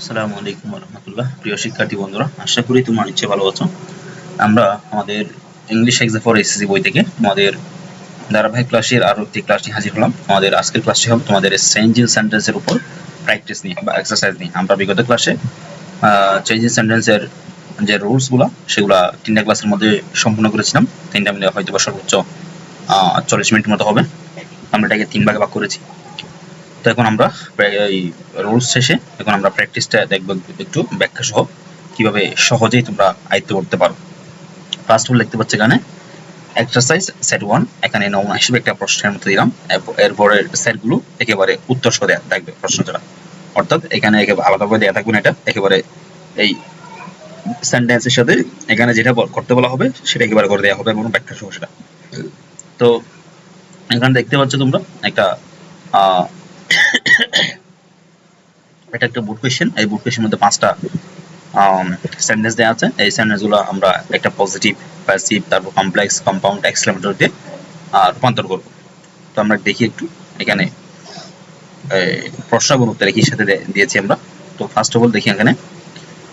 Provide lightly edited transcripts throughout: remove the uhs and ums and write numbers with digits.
আসসালামু আলাইকুম ওয়া রাহমাতুল্লাহ। প্রিয় শিক্ষার্থী বন্ধুরা, আশা করি তোমরা নিশ্চয়ই ভালো আছো। আমরা আমাদের ইংলিশ এক্সাম ফর এসএসসি বই থেকে তোমাদের ধারাবাহিক ক্লাসের আরো একটি ক্লাস নিয়ে হাজির হলাম। আমাদের আজকের ক্লাসটি হবে তোমাদের চেঞ্জিং সেন্টেন্সের উপর প্র্যাকটিস নিয়ে বা এক্সারসাইজ নিয়ে। আমরা বিগত ক্লাসে চেঞ্জিং সেন্টেন্সের যে রুলস গুলা সেগুলা 3টা ক্লাসের মধ্যে সম্পূর্ণ করেছিলাম। 3টা মিলে হয়তো বা সর্বোচ্চ 40 মিনিট মতো হবে। আমরা এটাকে 3 ভাগে ভাগ করেছি। তো এখন আমরা এই রুলস শেষে এখন আমরা প্র্যাকটিসটা দেখব একটু ব্যাখ্যা সহ কিভাবে সহজেই তোমরা আয়ত্ত করতে পারো। ফার্স্ট অফ লিখতে পাচ্ছ এখানে এক্সারসাইজ সেট 1, এখানে নমুনা হিসেবে একটা প্রশ্নের মতো দিলাম। এরপরের সেটগুলো একেবারে উত্তর সহ দেওয়া থাকবে প্রশ্ন ছাড়া, অর্থাৎ এখানে একেবারে আলাদাভাবে দেওয়া থাকবে না, এটা একেবারে এই সেন্টেন্সের সাথে এখানে যেটা করতে বলা হবে সেটা একেবারে করে দেওয়া হবে এবং ব্যাখ্যা সহ সেটা। তো এখানে দেখতে পাচ্ছ তোমরা একটা এটা একটা বুট কোয়েশ্চেন। এই বুট কোয়েশ্চেনের মধ্যে 5টা সেন্টেন্স দেওয়া আছে। এই সেন্টেন্সগুলো আমরা একটা পজিটিভ, প্যাসিভ, তারপর কমপ্লেক্স, কম্পাউন্ড, এক্সক্লেমেটরি দিয়ে রূপান্তর করব। তো আমরা দেখি একটু এখানে প্রশ্ন এবং উত্তর একই সাথে দিয়েছি আমরা। তো ফার্স্ট অফ অল দেখি এখানে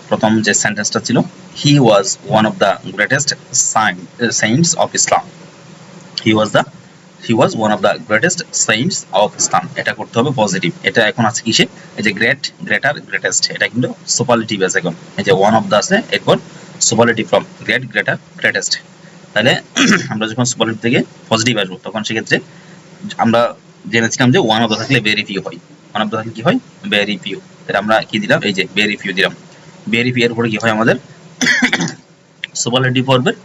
প্রথম যে সেন্টেন্সটা ছিল, he was one of the greatest saints of Islam. He was one of the greatest saints of Islam. এটা করতে হবে পজিটিভ। এটা এখন আছে কিসে? এই যে গ্রেট, গ্রেটার, গ্রেটেস্ট, এটা কিন্তু সুপারলেটিভ আছে। এখন এই যে ওয়ান অফ দা আছে, এরপর superlative form great, greater, greatest. তাহলে আমরা যখন সুপারলেটিভ থেকে পজিটিভ আসবো তখন সেক্ষেত্রে আমরা জেনেছিলাম যে ওয়ান অফ দা থাকলে ভেরি ফিউ হয়। ওয়ান অফ দা থাকলে কি হয়? Very few. তাহলে আমরা কি দিলাম? এই যে ভেরি ফিউ দিলাম। ভেরি ফিউ এর উপরে কি হয় আমাদের সুপারলেটিভ ফর্মের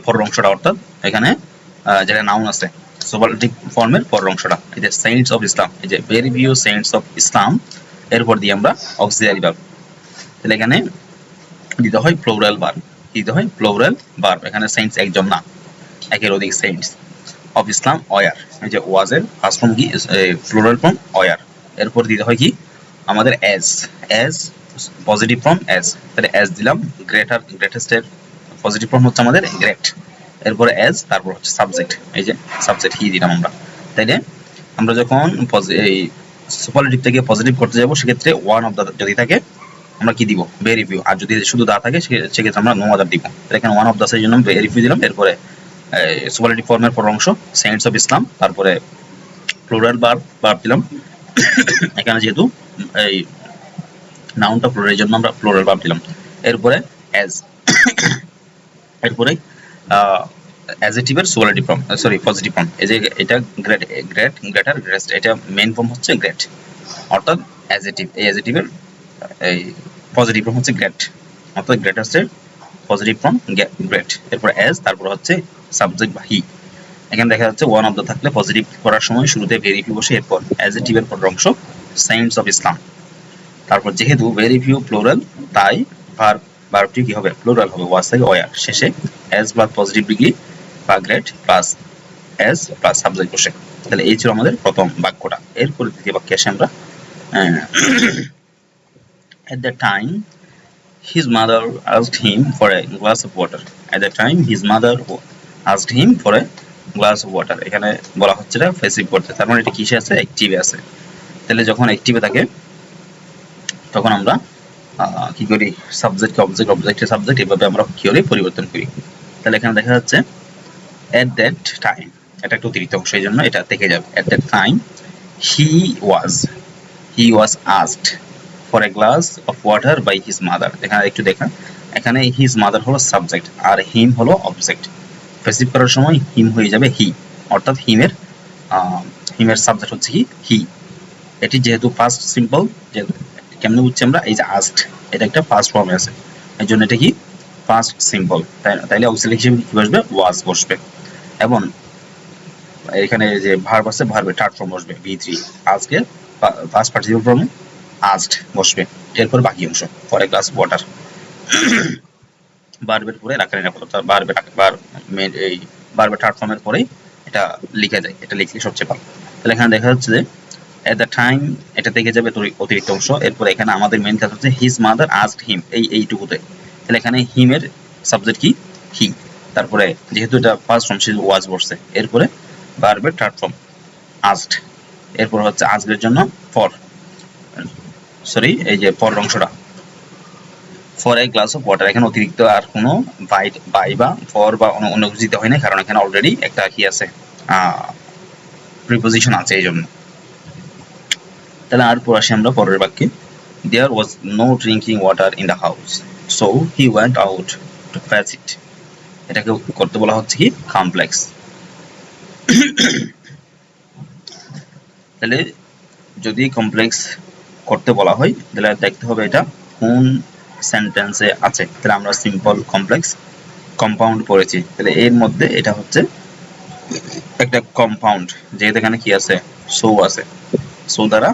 পরের অংশটা, অর্থাৎ এখানে যেটা নাউন আছে সুপারলেটিভ ফর্মের পরের অংশটা, এই যে সেন্টস অফ ইসলাম, এই যে very few cents of Islam, এরপর দিয়ে আমরা অক্সিলারি ভার্ব। তাহলে এখানে দিতে হয় প্লুরাল ভার্ব। দিতে হয় প্লুরাল ভার্ব। এখানে সেন্টস একজন না, একের অধিক সেন্টস অফ ইসলাম ওয়ার। এই যে ওয়াজ এর ফার্স্ট ফর্ম কি? Plural form were. এরপর দিতে হয় কি আমাদের এজ পজিটিভ ফর্ম এজ। তাহলে এজ দিলাম। গ্রেটার, গ্রেটেস্ট এর পজিটিভ ফর্ম হচ্ছে আমাদের গ্রেট। এরপরে এজ, তারপর হচ্ছে সাবজেক্ট, এই যে সাবজেক্ট হি দিলাম আমরা। তাইলে আমরা যখন এই সুপারলেটিভ থেকে পজিটিভ করতে যাব সেক্ষেত্রে ওয়ান অফ দা যদি থাকে আমরা কি দিব? Very few. আর যদি শুধু দা থাকে সেক্ষেত্রে আমরা নো আদার দিব। এখানে ওয়ান অফ দা এর জন্য ভেরি ফিউ দিলাম। এরপরে সুপারলেটিভ ফর্মের পর অংশ সেন্টস অফ ইসলাম, তারপরে প্লুরাল ভার্ব দিলাম। এখানে যেহেতু এই নাউনটা প্লুরাল এর জন্য আমরা প্লুরাল ভার্ব দিলাম। এরপরে এজ, এরপরে অ্যাডজেক্টিভের superlative form, sorry positive form. এই যে এটা গ্রেট, গ্রেট, গ্রেটার, গ্রেটেস্ট, এটা মেইন ফর্ম হচ্ছে গ্রেট, অর্থাৎ অ্যাডজেক্টিভ। এই অ্যাডজেক্টিভের এই পজিটিভ ফর্ম হচ্ছে গ্রেট, অর্থাৎ গ্রেটেস্টের পজিটিভ ফর্ম গ্রেট। এরপর এজ, তারপর হচ্ছে সাবজেক্ট বা হি। এখানে দেখা যাচ্ছে ওয়ান অফ দা থাকলে পজিটিভ করার সময় শুরুতে ভেরি ফিউ বসে, এরপর অ্যাডজেক্টিভের পর অংশ সেন্টস অফ ইসলাম। তারপর যেহেতু ভেরি ফিউ প্লুরাল, তাই ভার্বটি কি হবে? প্লুরাল হবে, ওয়াজ থেকে ওয়ার। শেষে এজ প্লাস পজিটিভ ডিগ্রি বা great plus as plus subject বসে। তাহলে এই ছিল আমাদের প্রথম বাক্যটা। এরপরে দ্বিতীয় বাক্যে আসে আমরা at that time his mother asked him for a glass of water. At that time his mother asked him for a glass of water. এখানে বলা হচ্ছে না প্যাসিভ করতে, তার মানে এটা কিসে আছে? অ্যাক্টিভে আছে। তাহলে যখন অ্যাক্টিভে থাকে তখন আমরা কি করি? সাবজেক্টকে অবজেক্ট, অবজেক্টে সাবজেক্ট, এভাবে আমরা কি করি? পরিবর্তন করি। তাহলে এখানে দেখা যাচ্ছে at that time, এটা একটা অতিরিক্ত অংশ, এই জন্য এটা থেকে যাবে। at that time he was asked for a glass of water by his mother. এখানে একটু দেখা, এখানে his mother হলো সাবজেক্ট আর him হলো অবজেক্ট। প্যাসিভ করার সময় him হয়ে যাবে he, অর্থাৎ হিমের সাবজেক্ট হচ্ছে কি? হি। এটি যেহেতু ফার্স্ট সিম্পল, যেহেতু কেমনে বুঝছি আমরা? এই যে আস্কড, এটা একটা ফার্স্ট ফর্মে আছে, এই জন্য এটা কি? First simple. তাইলে অক্সিলারি হিসেবে কি বসবে? ওয়াজ বসবে। এবং এখানে যে ভার্ব আছে, ভার্বের থার্ড ফর্ম বসবে V3। আজকে ফার্স্ট পার্টিসিপল ফর্মে আস্কড বসবে। এরপর বাকি অংশ ফর এ গ্লাস ওয়াটার, ভার্বের পরে রাখার নিরাপত্তা, ভার্বের থার্ড ফর্মের পরেই এটা লিখে যায়। এটা লিখলে সবচেয়ে ভালো। তাহলে এখানে দেখা যাচ্ছে যে at the time এটা থেকে যাবে অতিরিক্ত অংশ। এরপর এখানে আমাদের মেইন কাজ হচ্ছে his mother asked him, এইটুকুতে। তাহলে এখানে হিমের সাবজেক্ট কি? হি। তারপরে যেহেতু এটা ফার্স্ট ফর্ম সে ওয়াজ বসছে। এরপরে ভার্বের থার্ড ফর্ম asked। এরপর হচ্ছে আজকের জন্য ফর, সরি এই যে পরের অংশটা for a glass of water, এখানে অতিরিক্ত আর কোনো বাই বা ফর বা অন্য কিছু দিতে হয় না, কারণ এখানে অলরেডি একটা কি আছে, প্রিপোজিশন আছে এই জন্য। তাহলে আর পর আসি আমরা পরের বাক্যে, there was no drinking water in the house so he went out to fetch it. এটাকে করতে বলা হচ্ছে কি কমপ্লেক্স। তাহলে যদি কমপ্লেক্স করতে বলা হয় তাহলে দেখতে হবে এটা কোন সেন্টেন্সে আছে। তাহলে আমরা সিম্পল কমপ্লেক্স কম্পাউন্ড পড়েছি, তাহলে এর মধ্যে এটা হচ্ছে একটা কম্পাউন্ড, যেহেতু এখানে কি আছে, সো আছে, সো দ্বারা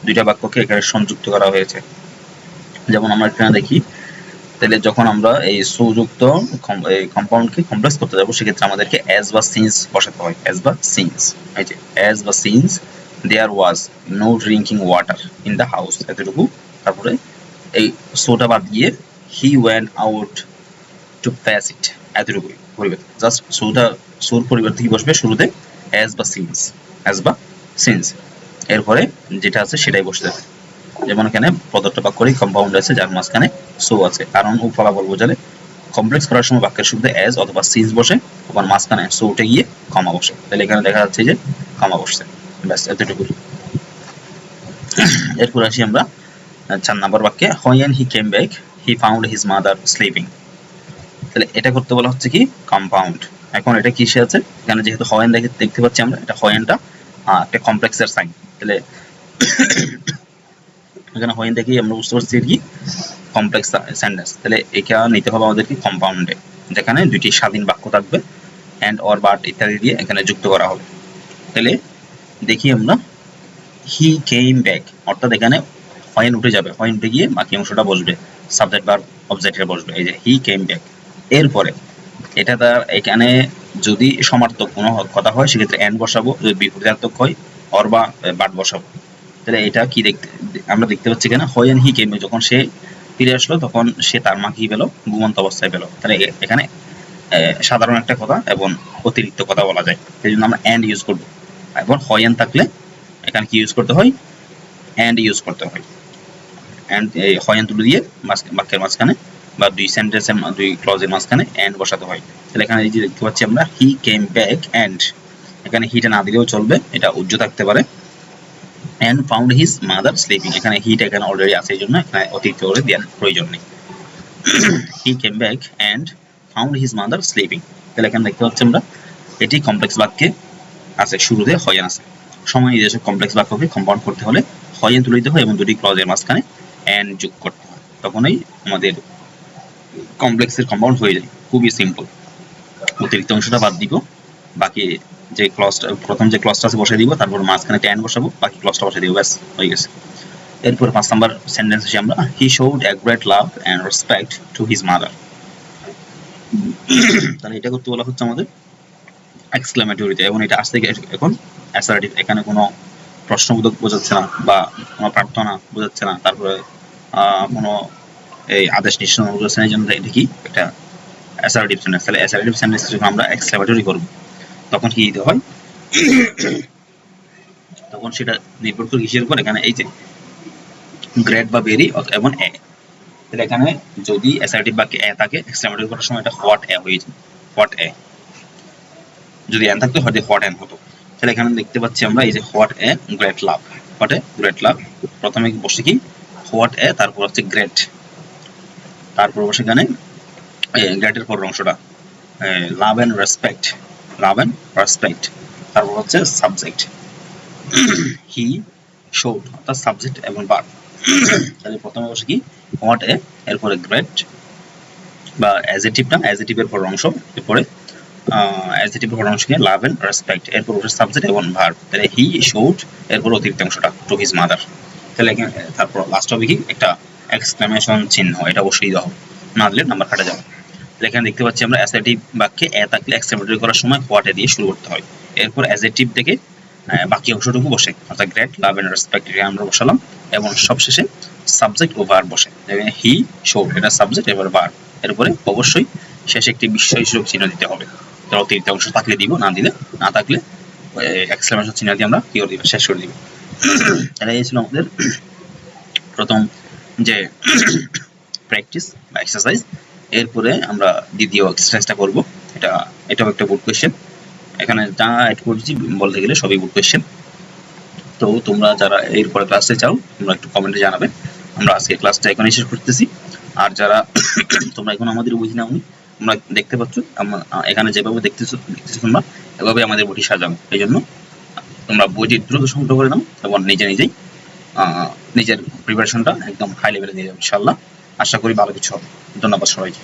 দুইটা বাক্যকে এখানে সংযুক্ত করা হয়েছে। যেমন আমরা এখানে দেখি, তাহলে যখন আমরা এই সুযুক্ত কম্পাউন্ডকে কমপ্লেক্স করতে যাবো সেক্ষেত্রে আমাদেরকে অ্যাজ বা সিন্স বসাতে হয়, অ্যাজ বা সিন্স। এই যে অ্যাজ বা since there was no drinking water in the house, এতটুকু, তারপরে এই সোটা বাদ দিয়ে হি ওয়েন্ট আউট টু প্যাস ইট, এতটুকুই পরিবর্তন। জাস্ট সোর পরিবর্তে কি বসবে শুরুতে, অ্যাজ বা সিন্স, অ্যাজ বা সিন্স, এরপরে যেটা আছে সেটাই বসে যাবে। যেমন এখানে প্রদত্ত বাক্যের কম্পাউন্ড আছে যার মাঝখানে সো আছে, কারণ ও ফলাফল বোঝালে কমপ্লেক্স করার সময় বাক্যের শুরুতে অ্যাজ অথবা সিন্স বসে, আবার মাঝখানে সো উঠে গিয়ে কমা বসে। তাহলে এখানে দেখা যাচ্ছে যে কমা বসছে, ব্যাস এতটুকু। এরপর আসি আমরা 4 নম্বর বাক্যে, when he came back he found his mother sleeping. তাহলে এটা করতে বলা হচ্ছে কি কম্পাউন্ড। এখন এটা কিসে আছে, এখানে যেহেতু হোয়েন দেখতে পাচ্ছি আমরা, এটা হোয়েনটা একটা কমপ্লেক্সের সাইন। তাহলে এখানে হোয়েন দেখেই আমরা বুঝতে পারছি কি কমপ্লেক্স সেন্টেন্স। তাহলে এটা নিতে হবে আমাদেরকে কম্পাউন্ডে, যেখানে দুটি স্বাধীন বাক্য থাকবে, অ্যান্ড অর বাট ইত্যাদি দিয়ে এখানে যুক্ত করা হবে। তাহলে দেখি আমরা, হি কেম ব্যাক, অর্থাৎ এখানে হোয়েন উঠে যাবে, হোয়েন উঠে গিয়ে বাকি অংশটা বসবে, সাবজেক্ট ভার্ব অবজেক্টে বসবে। এই যে হি কেম ব্যাক, এরপরে এটা তার এখানে যদি সমার্থক কোনো কথা হয় সেক্ষেত্রে এন্ড বসাবো, যদি বিপরীতার্থক হয় অর বা বাট বসাবো। তাহলে এটা কি আমরা দেখতে পাচ্ছি এখানে হোয়েন হি কেম, যখন সে ফিরে আসলো তখন সে তার মা কি পেলো, ঘুমন্ত অবস্থায় পেলো। তাহলে এখানে সাধারণ একটা কথা এবং অতিরিক্ত কথা বলা যায়, সেই জন্য আমরা এন্ড ইউজ করবো। এবং হোয়েন থাকলে এখানে কি ইউজ করতে হয়, এন্ড ইউজ করতে হয়। এন্ড এই হোয়েন তুলে দিয়ে বাক্যের মাঝখানে বা দুই সেন্টেন্সের দুই ক্লজের মাঝখানে এন্ড বসাতে হয়। তাহলে এখানে এই যে দেখতে পাচ্ছি আমরা হি কেম ব্যাক এন্ড, এখানে হিটা না দিলেও চলবে, এটা উজ্জ্ব থাকতে পারে। and found his mother sleeping, এখানে হিটা এখানে অলরেডি আছে, এই জন্য এখানে অতিরিক্ত করে দেওয়ার প্রয়োজন নেই। he came back and found his mother sleeping, তাহলে এখানে দেখতে পাচ্ছি আমরা এটি কমপ্লেক্স বাক্যে আছে, শুরুতে হয়েন আছে। সময় নির্দেশক কমপ্লেক্স বাক্যকে কম্পাউন্ড করতে হলে হয়েন তুলে দিতে হয় এবং দুটি ক্লজের মাঝখানে and যোগ করতে হয়, তখনই আমাদের কমপ্লেক্সের কম্পাউন্ড হয়ে যায়। খুবই সিম্পল, অতিরিক্ত অংশটা বাদ দিব, বাকি যে ক্লজটা প্রথম যে ক্লজটা আছে বসে দিব, তারপর মাঝখানে ট্যান বসাবো, বাকি ক্লজটা বসে দিব, ব্যাস হয়ে গেছে। এরপর 5 নাম্বার সেন্টেন্স আসি আমরা, he showed a great love and respect to his mother. তাহলে এটা করতে বলা হচ্ছে আমাদের এক্সক্লেমেটরিতে, এবং এটা আসতে এখন অ্যাসার্টিভ, এখানে কোনো প্রশ্নবোধক বোঝাচ্ছে না বা কোনো প্রার্থনা বোঝাচ্ছে না, তারপরে কোনো এই আদেশ নিশ্চয় বোঝাচ্ছে না, এই জন্য এটা কি একটা অ্যাসার্টিভ সেন্টেন্স। তাহলে অ্যাসার্টিভ সেন্টেন্স যখন আমরা এক্সক্লেমেটরি করব তখন কি দিতে হয়, তখন সেটা নির্ভর করে কিসের উপর, এখানে এই যে গ্রেট বা ভেরি এবং এ। তাহলে এখানে যদি অ্যাসার্টিভ বাক্যে এ থাকে, এক্সক্লেমেটরি করার সময় এটা হোয়াট এ হয়ে যায়, হোয়াট এ। যদি এন থাকতো হয়তো হোয়াট এন হতো। তাহলে এখানে দেখতে পাচ্ছি আমরা এই যে what a great love, what a great love, প্রথমে বসে কি হোয়াট এ, তারপর হচ্ছে গ্রেট, তারপর বসে এখানে গ্রেটের পরের অংশটা love and respect, love and respect, তারপর হচ্ছে সাবজেক্ট হি শোড, অর্থাৎ সাবজেক্ট এবং ভার্ব। তাহলে প্রথমে বসে কি হোয়াট এ, এরপরে গ্রেট বা অ্যাডজেক্টিভটা, অ্যাডজেক্টিভের পরের অংশ, এরপরে অ্যাডজেক্টিভের পরের অংশকে লাভ এন্ড রেসপেক্ট, এরপর বসে সাবজেক্ট এবং ভার্ব। তাহলে হি শোড, এরপর অতিরিক্ত অংশটা টু হিজ মাদার। তাহলে এখানে তারপর লাস্ট হবে কি একটা এক্সক্লেমেশন চিহ্ন, এটা অবশ্যই দেওয়া হবে, না দিলে নাম্বার কাটা যাবে। এখানে দেখতে পাচ্ছি আমরা অ্যাসার্টিভ বাক্যে এ থাকলে এক্সক্লেমেটরি করার সময় হোয়াট এ দিয়ে শুরু করতে হয়, এরপর অ্যাডজেক্টিভ থেকে বাকি অংশটুকু বসে, অর্থাৎ গ্রেট, লাভ এন্ড রেসপেক্ট এটা আমরা বসালাম, এবং সবশেষে সাবজেক্ট ও ভার্ব বসে। হি শোড এটা সাবজেক্ট, এবার ভার্ব, এরপরে অবশ্যই শেষে একটি বিস্ময়সূচক চিহ্ন দিতে হবে। তার অতিরিক্ত অংশ থাকলে দিব, না দিলে না থাকলে এক্সক্লেমেশন চিহ্ন দিয়ে আমরা কি করে দিব, শেষ করে দিব। তাহলে এই ছিল আমাদের প্রথম যে প্র্যাকটিস বা এক্সারসাইজ। এরপরে আমরা দ্বিতীয় এক্সারসাইজটা করব। এটাও একটা গুড কোয়েশ্চেন। এখানে যা অ্যাড করছি বলতে গেলে সবই গুড কোয়েশ্চেন। তো তোমরা যারা এরপরে ক্লাসে চাও তোমরা একটু কমেন্টে জানাবে। আমরা আজকে ক্লাসটা এখানে শেষ করতেছি। আর যারা তোমরা এখন আমাদের বই নাওনি, তোমরা দেখতে পাচ্ছ এখানে যেভাবে দেখতেছো তোমরা এভাবে আমাদের বইটি সাজানো। এই জন্য তোমরা বইটি দ্রুত সংগ্রহ করে নাও এবং নিজেই নিজের প্রিপারেশনটা একদম হাই লেভেলে দিয়ে যাবে ইনশাআল্লাহ। আশা করি ভালো কিছু হবে। ধন্যবাদ সবাইকে।